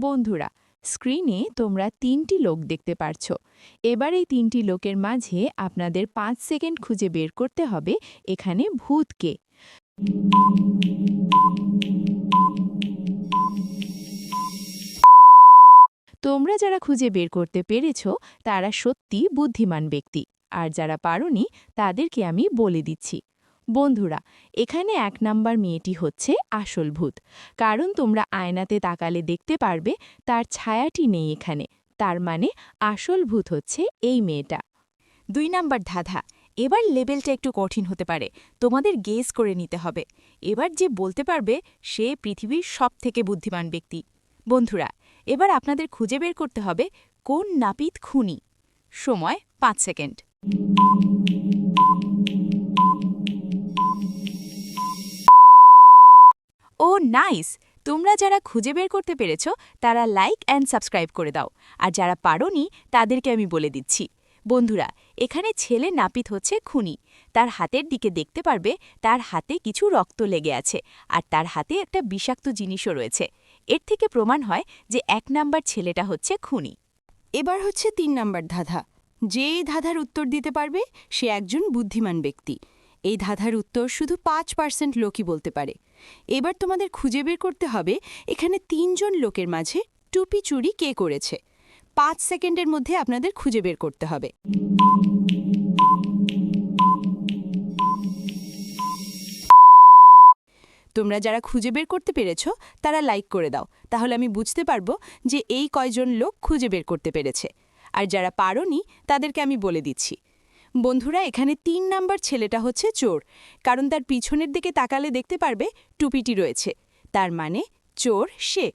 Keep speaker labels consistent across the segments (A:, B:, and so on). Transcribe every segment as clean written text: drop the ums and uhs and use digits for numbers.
A: বন্ধুরা, স্ক্রিনে তোমরা ৩টি লোক দেখতে পারছো। এবার এই ৩টি লোকের মাঝে আপনাদের ৫ সেকেন্ড খুঁজে বের করতে হবে এখানে ভূত কে। তোমরা যারা খুঁজে বের করতে পেরেছো তারা সত্যি বুদ্ধিমান ব্যক্তি, আর যারা পারোনি তাদেরকে আমি বলে দিচ্ছি। বন্ধুরা, এখানে ১ নাম্বার মেয়েটি হচ্ছে আসল ভূত, কারণ তোমরা আয়নাতে তাকালে দেখতে পারবে তার ছায়াটি নেই এখানে। তার মানে আসল ভূত হচ্ছে এই মেয়েটা।
B: ২ নাম্বার ধাঁধা। এবার লেবেলটা একটু কঠিন হতে পারে, তোমাদের গেস করে নিতে হবে। এবার যে বলতে পারবে সে পৃথিবীর সবথেকে বুদ্ধিমান ব্যক্তি। বন্ধুরা, এবার আপনাদের খুঁজে বের করতে হবে কোন নাপিত খুনি। সময় ৫ সেকেন্ড। ও নাইস! তোমরা যারা খুঁজে বের করতে পেরেছ তারা লাইক অ্যান্ড সাবস্ক্রাইব করে দাও, আর যারা পারোনি তাদেরকে আমি বলে দিচ্ছি। বন্ধুরা, এখানে ছেলে নাপিত হচ্ছে খুনি। তার হাতের দিকে দেখতে পারবে তার হাতে কিছু রক্ত লেগে আছে, আর তার হাতে একটা বিষাক্ত জিনিসও রয়েছে। এর থেকে প্রমাণ হয় যে ১ নাম্বার ছেলেটা হচ্ছে খুনি।
C: এবার হচ্ছে ৩ নাম্বার ধাঁধা। যে এই ধাঁধার উত্তর দিতে পারবে সে একজন বুদ্ধিমান ব্যক্তি। এই ধাঁধার উত্তর শুধু ৫% লোকই বলতে পারে। এবার তোমাদের খুঁজে বের করতে হবে এখানে ৩ জন লোকের মাঝে টুপি চুরি কে করেছে। ৫ সেকেন্ডের মধ্যে আপনাদের খুঁজে বের করতে হবে। তোমরা যারা খুঁজে বের করতে পেরেছ তারা লাইক করে দাও, তাহলে আমি বুঝতে পারবো যে এই কয়জন লোক খুঁজে বের করতে পেরেছে। আর যারা পারোনি তাদেরকে আমি বলে দিচ্ছি। বন্ধুরা, এখানে ৩ নাম্বার ছেলেটা হচ্ছে চোর, কারণ তার পিছনের দিকে তাকালে দেখতে পারবে টুপিটি রয়েছে। তার মানে চোর সে।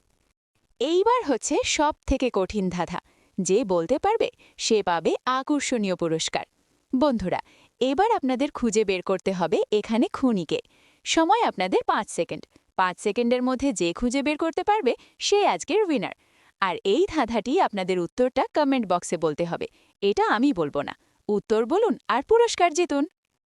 B: এইবার হচ্ছে সবথেকে কঠিন ধাঁধা। যে বলতে পারবে সে পাবে আকর্ষণীয় পুরস্কার। বন্ধুরা, এবার আপনাদের খুঁজে বের করতে হবে এখানে খুনিকে। সময় আপনাদের ৫ সেকেন্ড। ৫ সেকেন্ডের মধ্যে যে খুঁজে বের করতে পারবে সে আজকের উইনার। আর এই ধাঁধাটি আপনাদের উত্তরটা কমেন্ট বক্সে বলতে হবে, এটা আমি বলবো না। উত্তর বলুন আর পুরস্কার জিতুন।